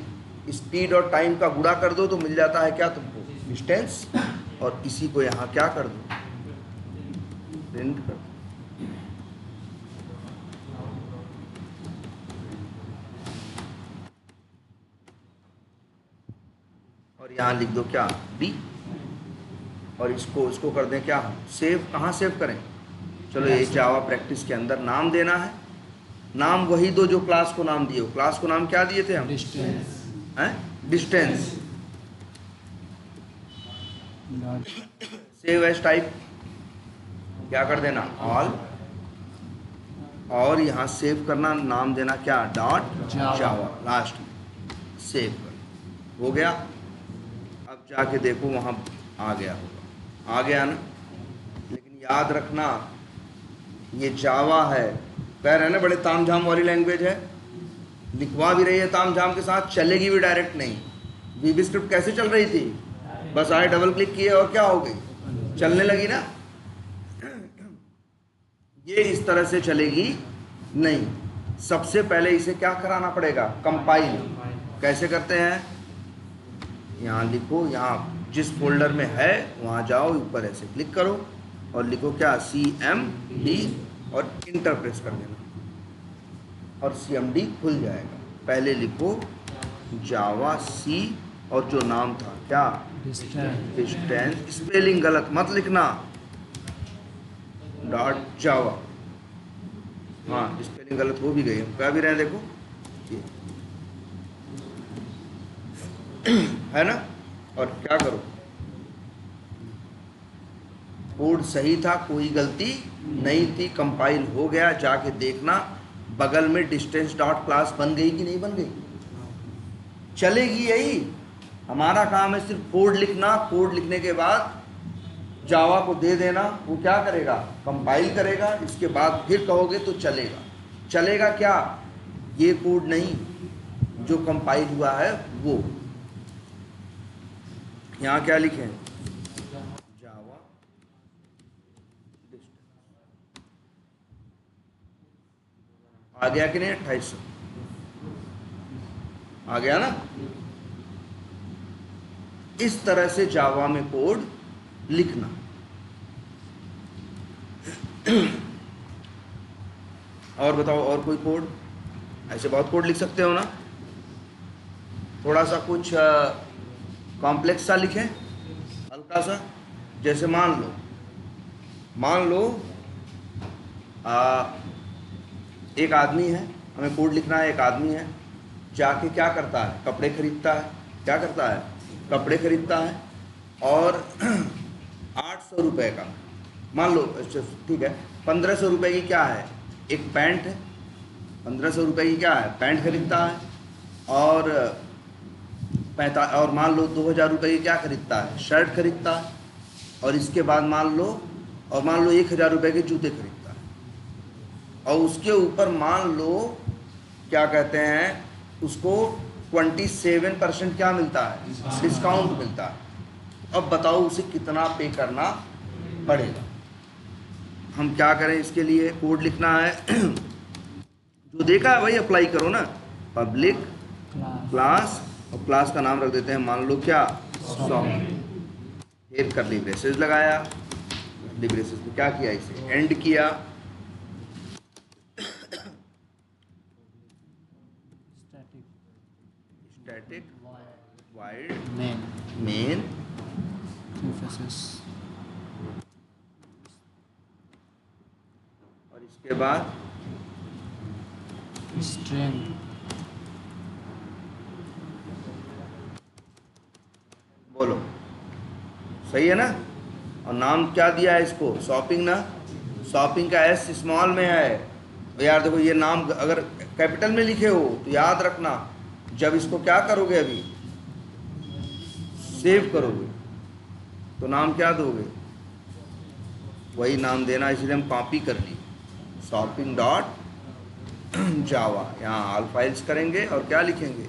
speed और टाइम का गुणा कर दो तो मिल जाता है क्या तुमको, डिस्टेंस, और इसी को यहाँ क्या कर दो, प्रिंट कर दो। और यहाँ लिख दो क्या, डी, और इसको कर दें क्या, सेव। कहाँ सेव करें, चलो ये जावा प्रैक्टिस के अंदर नाम देना है, नाम वही दो जो क्लास को नाम दिए हो। क्लास को नाम क्या दिए थे हम, distance, distance. Save as type क्या कर देना, ऑल, और यहाँ सेव करना, नाम देना क्या, डॉट जावा लास्ट में, सेव कर, हो गया। अब जाके देखो वहाँ आ गया होगा, आ गया ना, लेकिन याद रखना ये जावा है, कह रहे हैं ना बड़े तामझाम वाली लैंग्वेज है, लिखवा भी रही है तामझाम के साथ, चलेगी भी डायरेक्ट नहीं। वीबी स्क्रिप्ट कैसे चल रही थी, बस आए डबल क्लिक किए और क्या हो गई, चलने लगी ना। ये इस तरह से चलेगी नहीं, सबसे पहले इसे क्या कराना पड़ेगा, कंपाइल। कैसे करते हैं, यहाँ लिखो, यहाँ जिस फोल्डर में है वहाँ जाओ, ऊपर ऐसे क्लिक करो और लिखो क्या, CMD, और इंटर प्रेस कर देना और CMD खुल जाएगा। पहले लिखो जावा सी, और जो नाम था क्या, डिस्टेंस, स्पेलिंग गलत मत लिखना, डॉट जावा, हाँ स्पेलिंग गलत हो भी गई, हम कह भी रहे हैं देखो ये है ना। और क्या करो, कोड सही था, कोई गलती नहीं थी, कंपाइल हो गया, जाके देखना बगल में डिस्टेंस डॉट क्लास बन गई कि नहीं बन गई, चलेगी। यही हमारा काम है, सिर्फ कोड लिखना, कोड लिखने के बाद जावा को दे देना, वो क्या करेगा, कंपाइल करेगा, इसके बाद फिर कहोगे तो चलेगा। चलेगा क्या, ये कोड नहीं, जो कंपाइल हुआ है वो। यहाँ क्या लिखें, जावा आ गया कि नहीं, 2800 आ गया ना। इस तरह से जावा में कोड लिखना। और बताओ, और कोई कोड, ऐसे बहुत कोड लिख सकते हो ना, थोड़ा सा कुछ कॉम्प्लेक्स सा लिखें, हल्का सा। जैसे मान लो एक आदमी है, हमें कोड लिखना है, एक आदमी है, जाके क्या करता है, कपड़े खरीदता है, क्या करता है, कपड़े खरीदता है, और 800 रुपये का, मान लो, ठीक है, 1500 रुपये की क्या है, एक पैंट है, 1500 रुपये की क्या है, पैंट खरीदता है, और मान लो 2000 रुपये की क्या खरीदता है, शर्ट खरीदता है, और इसके बाद मान लो 1000 रुपये के जूते खरीदता है, और उसके ऊपर मान लो क्या कहते हैं उसको 27% क्या मिलता है, डिस्काउंट मिलता है। अब बताओ उसे कितना पे करना पड़ेगा। हम क्या करें, इसके लिए कोड लिखना है, जो देखा है वही अप्लाई करो ना, पब्लिक क्लास, और क्लास का नाम रख देते हैं, मान लो क्या, शॉप, फिर करली ब्रेसेस लगाया, करली ब्रेसेस में क्या किया, इसे एंड किया, स्टैटिक वाइड मेन और इसके बाद स्ट्रिंग, बोलो सही है ना। और नाम क्या दिया है इसको, शॉपिंग ना, शॉपिंग का एस स्मॉल में है। यार देखो ये नाम अगर कैपिटल में लिखे हो तो याद रखना, जब इसको क्या करोगे, अभी सेव करोगे तो नाम क्या दोगे, वही नाम देना, इसलिए हम कॉपी कर ली, शॉपिंग डॉट जावा। यहाँ ऑल फाइल्स करेंगे और क्या लिखेंगे,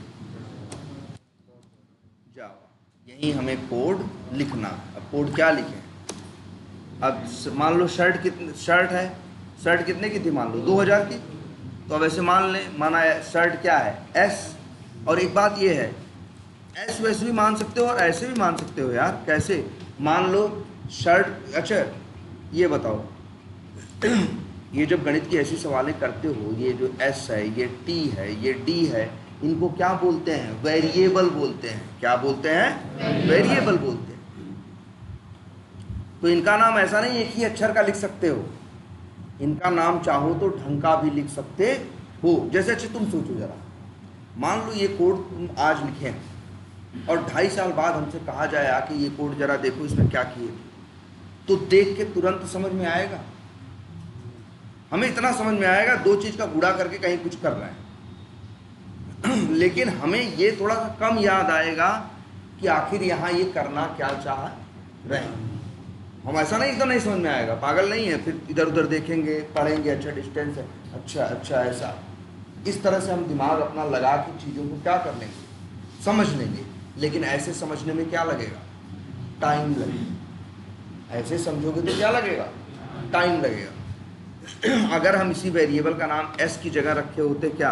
जावा। यही हमें कोड लिखना। अब कोड क्या लिखें, अब मान लो शर्ट है, शर्ट कितने की थी, मान लो 2000 की, तो अब ऐसे मान लें, माना शर्ट क्या है, एस। और एक बात ये है, एस वैसे भी मान सकते हो और ऐसे भी मान सकते हो यार। कैसे, मान लो शर्ट, अच्छा ये बताओ ये जब गणित की ऐसी सवालें करते हो, ये जो एस है, ये टी है, ये डी है, इनको क्या बोलते हैं, वेरिएबल बोलते हैं। क्या बोलते हैं, वेरिएबल बोलते हैं। तो इनका नाम ऐसा नहीं एक ही अक्षर का लिख सकते हो, इनका नाम चाहो तो ढंग का भी लिख सकते हो। जैसे अच्छे तुम सोचो जरा, मान लो ये कोड तुम आज लिखें और 2.5 साल बाद हमसे कहा जाए आके ये कोड जरा देखो इसमें क्या किए, तो देख के तुरंत समझ में आएगा। हमें इतना समझ में आएगा 2 चीज़ का गुणा करके कहीं कुछ कर रहे हैं लेकिन हमें ये थोड़ा सा कम याद आएगा कि आखिर यहाँ ये करना क्या चाह रहे हैं। हम ऐसा नहीं, एकदम नहीं समझ में आएगा, पागल नहीं है, फिर इधर उधर देखेंगे, पढ़ेंगे, अच्छा डिस्टेंस है, अच्छा ऐसा। इस तरह से हम दिमाग अपना लगा के चीज़ों को क्या कर लेंगे, समझ लेंगे। लेकिन ऐसे समझने में क्या लगेगा, टाइम लगेगा। ऐसे समझोगे तो क्या लगेगा, टाइम लगेगा। अगर हम इसी वेरिएबल का नाम एस की जगह रखे होते क्या,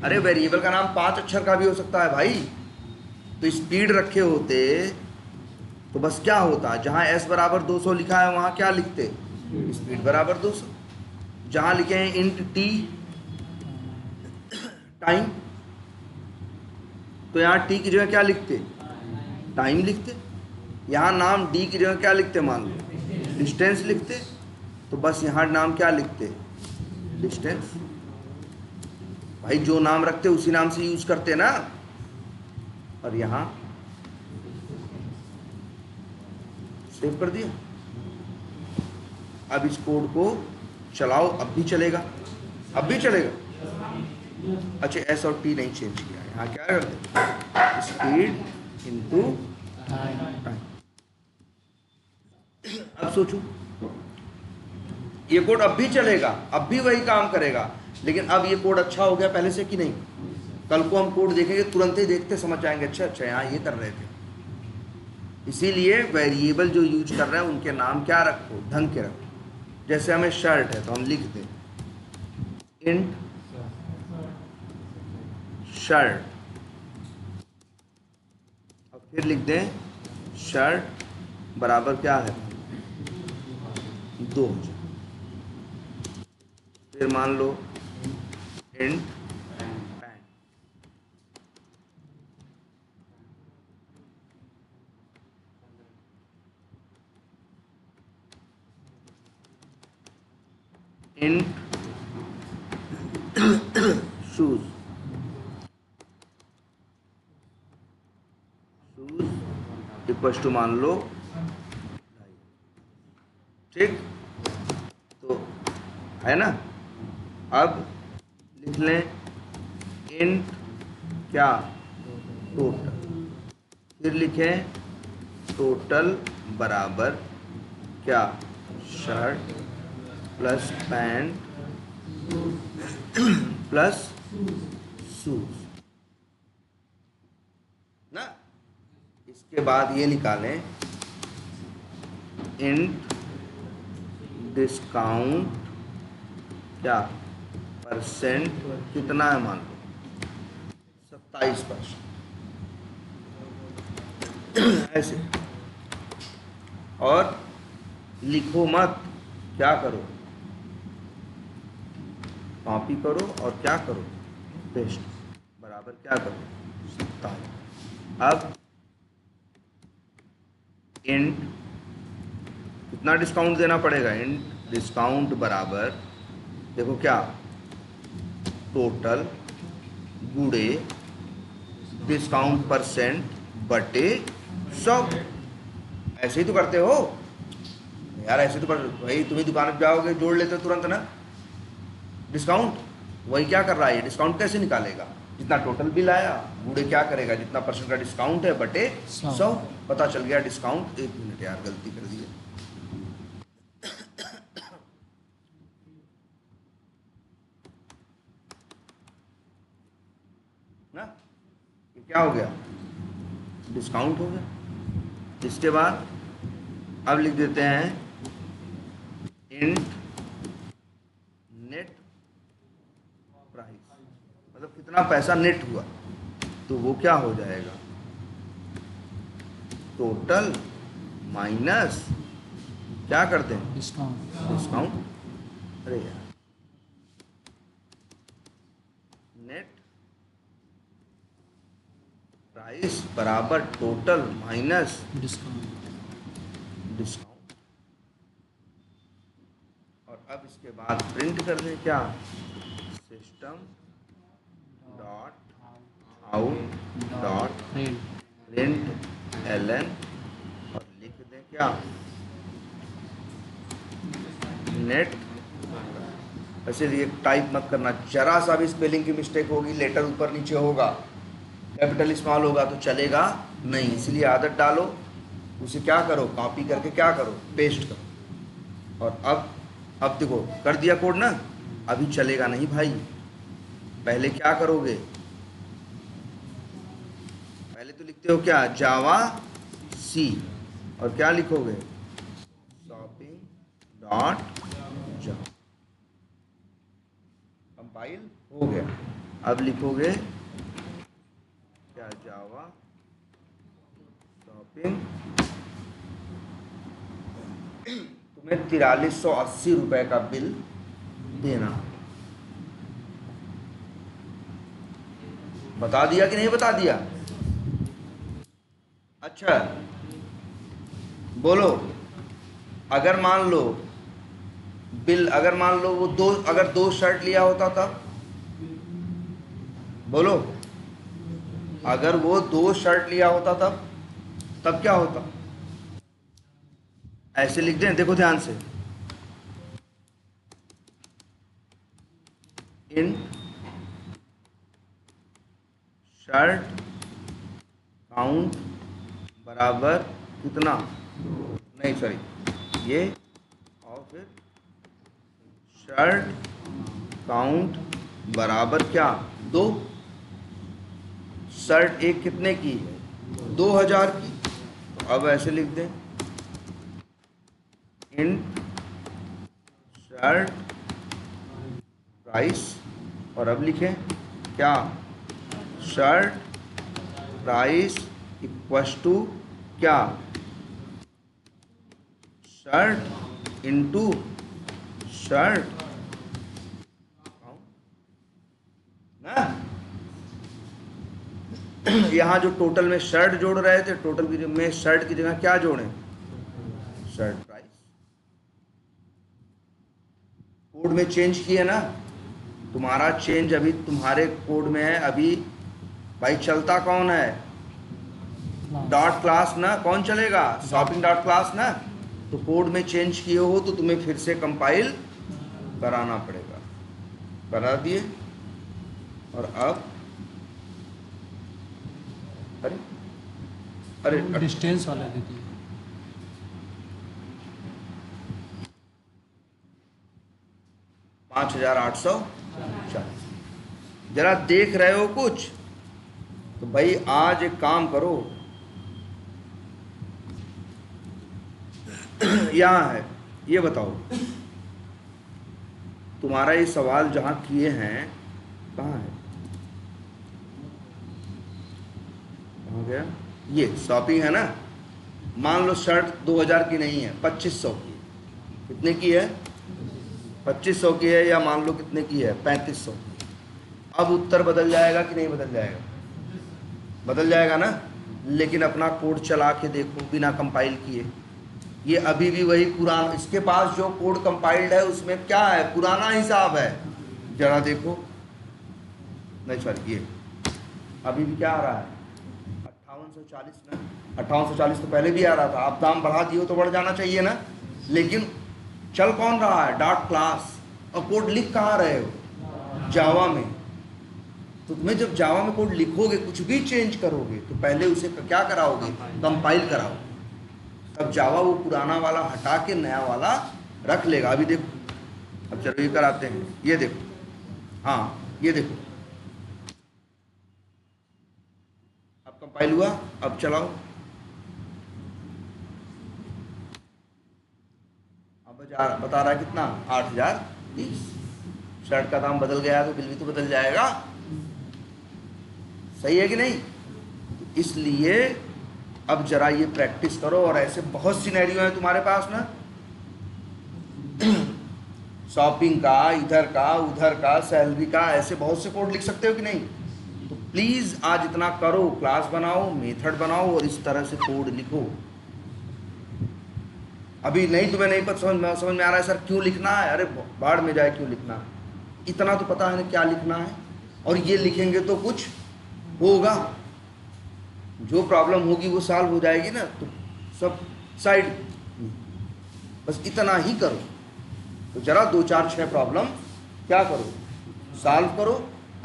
अरे वेरिएबल का नाम 5 अक्षर का भी हो सकता है भाई, तो स्पीड रखे होते तो बस क्या होता, जहाँ एस बराबर 200 लिखा है वहाँ क्या लिखते, स्पीड बराबर 200। जहाँ लिखे हैं इंट टी टाइम, तो यहाँ टी की जगह क्या लिखते, टाइम लिखते। यहाँ नाम डी की जगह क्या लिखते, मान लो डिस्टेंस लिखते, तो बस यहाँ नाम क्या लिखते, डिस्टेंस। भाई जो नाम रखते उसी नाम से यूज करते ना। और यहाँ सेव कर दिया। अब इस कोड को चलाओ, अब भी चलेगा, अब भी चलेगा। अच्छा एस और टी नहीं चेंज किया, यहाँ क्या करते, स्पीड इनटू टाइम। अब सोचो ये कोड अब भी चलेगा, अब भी वही काम करेगा, लेकिन अब ये कोड अच्छा हो गया पहले से कि नहीं। कल को हम कोड देखेंगे, तुरंत ही देखते समझ आएंगे, अच्छा यहाँ ये कर रहे थे। इसीलिए वेरिएबल जो यूज कर रहे हैं उनके नाम क्या रखो, ढंग के रखो। जैसे हमें शर्ट है तो हम लिख दें इंट शर्ट, और फिर लिख दें शर्ट बराबर क्या है, 2000। फिर मान लो इंट पैंट, इंट शूज, इक्वल्स टू मान लो, ठीक, तो है ना। अब लिख लें इंट क्या, टोटल, फिर लिखें टोटल बराबर क्या, shirt plus pant plus shoes ना। इसके बाद ये निकालें इंट डिस्काउंट क्या, परसेंट कितना है, मान लो 27%। ऐसे, और लिखो मत, क्या करो, कॉपी करो और क्या करो, पेस्ट, बराबर क्या करो, 27। अब इंट कितना डिस्काउंट देना पड़ेगा, इंट डिस्काउंट बराबर, देखो क्या, टोटल गुणे डिस्काउंट परसेंट बटे 100। ऐसे ही तो करते हो यार, ऐसे तो कर भाई, तुम्हें दुकान पे जाओगे जोड़ लेते हो तुरंत ना डिस्काउंट। वही क्या कर रहा है, ये डिस्काउंट कैसे निकालेगा, जितना टोटल बिल आया बूढ़े क्या करेगा, जितना परसेंट का डिस्काउंट है बटे 100, पता चल गया डिस्काउंट। 1 मिनट यार, गलती कर दी है। ना ये क्या हो गया, डिस्काउंट हो गया। इसके बाद अब लिख देते हैं इंट नेट प्राइस, मतलब कितना पैसा नेट हुआ, तो वो क्या हो जाएगा, टोटल माइनस क्या करते हैं, डिस्काउंट। अरे यार, नेट प्राइस बराबर टोटल माइनस डिस्काउंट। और अब इसके बाद प्रिंट कर दें क्या, system dot out dot print ln, और लिख दें क्या, नेट। ऐसे लिए टाइप मत करना, जरा सा भी स्पेलिंग की मिस्टेक होगी, लेटर ऊपर नीचे होगा, कैपिटल स्मॉल होगा तो चलेगा नहीं, इसलिए आदत डालो, उसे क्या करो, कॉपी करके क्या करो, पेस्ट करो। और अब देखो कर दिया कोड ना, अभी चलेगा नहीं भाई, पहले क्या करोगे, पहले तो लिखते हो क्या, जावा सी, और क्या लिखोगे, शॉपिंग डॉट जावा, कंपाइल हो गया। अब लिखोगे क्या, जावा शॉपिंग, तुम्हें 4380 रुपए का बिल देना। बता दिया कि नहीं बता दिया, अच्छा बोलो, अगर मान लो बिल, अगर मान लो वो अगर 2 शर्ट लिया होता तब, बोलो, अगर वो 2 शर्ट लिया होता तब क्या होता, ऐसे लिख दें, देखो ध्यान से, इन शर्ट काउंट बराबर कितना, नहीं सॉरी ये, और फिर शर्ट काउंट बराबर क्या, 2, शर्ट एक कितने की है, 2000 की, तो अब ऐसे लिख दें, इंट शर्ट प्राइस, और अब लिखें क्या, शर्ट प्राइस इक्वल्स टू क्या, शर्ट इंटू शर्ट ना। यहाँ जो टोटल में शर्ट जोड़ रहे थे, टोटल की में शर्ट की जगह क्या जोड़ें, शर्ट प्राइस। कोड में चेंज किए ना, तुम्हारा चेंज अभी तुम्हारे कोड में है, अभी भाई चलता कौन है, डॉट क्लास ना, कौन चलेगा, शॉपिंग डॉट क्लास ना, तो कोड में चेंज किए हो तो तुम्हें फिर से कंपाइल कराना पड़ेगा, करा दिए। और अब अरे डिस्टेंस वाला दे दिए, $5,840। जरा देख रहे हो कुछ, तो भाई आज एक काम करो, यहाँ है, ये बताओ तुम्हारा ये सवाल जहाँ किए हैं कहाँ है, कहाँ गया, ये शॉपिंग है ना, मान लो शर्ट 2000 की नहीं है, 2500 की, कितने की है, 2500 की है, या मान लो कितने की है, 3500 की। अब उत्तर बदल जाएगा कि नहीं बदल जाएगा, बदल जाएगा ना, लेकिन अपना कोड चला के देखो बिना कंपाइल किए, ये अभी भी वही पुराना, इसके पास जो कोड कंपाइल्ड है उसमें क्या है, पुराना हिसाब है, जरा देखो, नहीं सॉरी ये अभी भी क्या आ रहा है, 5840 ना, 5840 तो पहले भी आ रहा था, आप दाम बढ़ा दिए तो बढ़ जाना चाहिए ना, लेकिन चल कौन रहा है, डॉट क्लास, और कोड लिख कहाँ रहे हो, जावा में। तो तुम्हें जब जावा में कोड लिखोगे, कुछ भी चेंज करोगे, तो पहले उसे क्या कराओगे? कंपाइल कराओगे। तब जावा वो पुराना वाला हटा के नया वाला रख लेगा। अभी देखो, अब चलो ये कराते हैं। ये देखो, हाँ ये देखो, अब कंपाइल हुआ। अब चलाओ, अब बता रहा है कितना? 8030। शर्ट का दाम बदल गया तो बिल भी तो बदल जाएगा। सही है कि नहीं? इसलिए अब जरा ये प्रैक्टिस करो। और ऐसे बहुत सिनेरियो हैं तुम्हारे पास ना, शॉपिंग का, इधर का उधर का, सैलरी का, ऐसे बहुत से कोड लिख सकते हो कि नहीं? तो प्लीज़ आज इतना करो, क्लास बनाओ, मेथड बनाओ और इस तरह से कोड लिखो। अभी नहीं, तुम्हें नहीं पता, समझ में आ रहा है सर क्यों लिखना है? अरे बाढ़ में जाए क्यों लिखना है, इतना तो पता है ना क्या लिखना है। और ये लिखेंगे तो कुछ होगा, जो प्रॉब्लम होगी वो सॉल्व हो जाएगी ना, तो सब साइड, बस इतना ही करो। तो जरा 2 4 6 प्रॉब्लम क्या करो, सॉल्व करो।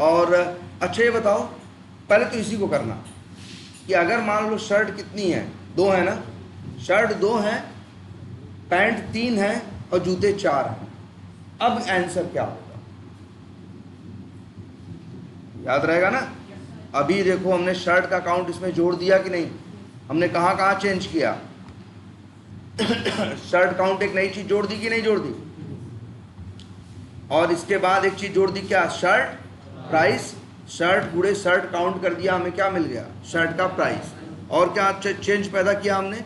और अच्छा ये बताओ, पहले तो इसी को करना कि अगर मान लो शर्ट कितनी है? 2 है ना, शर्ट 2 है, पैंट 3 है और जूते 4 हैं। अब आंसर क्या होगा? याद रहेगा ना? अभी देखो, हमने शर्ट का काउंट इसमें जोड़ दिया कि नहीं? हमने कहाँ कहाँ चेंज किया? शर्ट काउंट एक नई चीज जोड़ दी कि नहीं जोड़ दी? और इसके बाद एक चीज जोड़ दी, क्या? Shirt price. शर्ट गुड़े शर्ट काउंट कर दिया, हमें क्या मिल गया? शर्ट का प्राइस। और क्या चेंज पैदा किया हमने?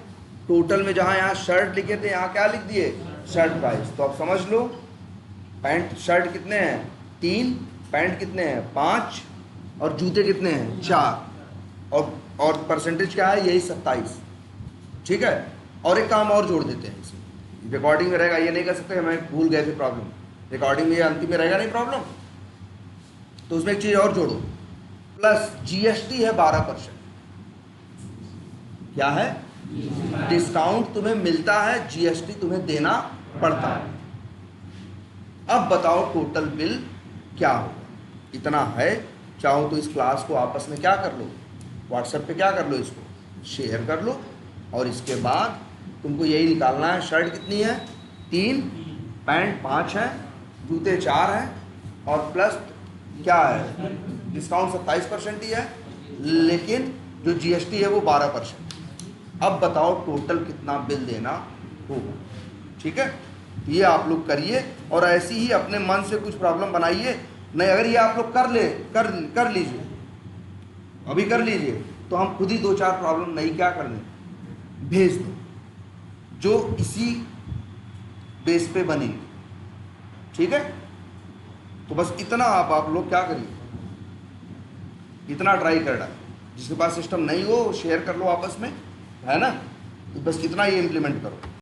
टोटल में जहाँ यहाँ शर्ट लिखे थे, यहाँ क्या लिख दिए? Shirt price. तो अब समझ लो, पैंट शर्ट कितने हैं? 3, पैंट कितने हैं? 5, और जूते कितने हैं? 4। और परसेंटेज क्या है? यही 27। ठीक है। और एक काम और जोड़ देते हैं, इसे रिकॉर्डिंग में रहेगा, ये नहीं कर सकते हमें भूल गए थे प्रॉब्लम, रिकॉर्डिंग में अंतिम में रहेगा नहीं प्रॉब्लम, तो उसमें एक चीज और जोड़ो, प्लस जीएसटी है 12%। क्या है? डिस्काउंट तुम्हें मिलता है, जीएसटी तुम्हें देना पड़ता है। अब बताओ टोटल बिल क्या होगा? इतना है। चाहो तो इस क्लास को आपस में क्या कर लो, व्हाट्सएप पे क्या कर लो, इसको शेयर कर लो। और इसके बाद तुमको यही निकालना है, शर्ट कितनी है? 3, पैंट 5 है, जूते 4 हैं, और प्लस क्या है? डिस्काउंट 27% ही है, लेकिन जो जीएसटी है वो 12%। अब बताओ टोटल कितना बिल देना होगा? ठीक है, ये आप लोग करिए और ऐसी ही अपने मन से कुछ प्रॉब्लम बनाइए। नहीं, अगर ये आप लोग कर लीजिए, अभी कर लीजिए, तो हम खुद ही 2 4 प्रॉब्लम नहीं क्या कर लें, भेज दो, जो इसी बेस पे बनेंगे। ठीक है, तो बस इतना आप लोग क्या करिए, इतना ट्राई कर डालें। जिसके पास सिस्टम नहीं हो शेयर कर लो आपस में, है ना? तो बस इतना ही इम्प्लीमेंट करो।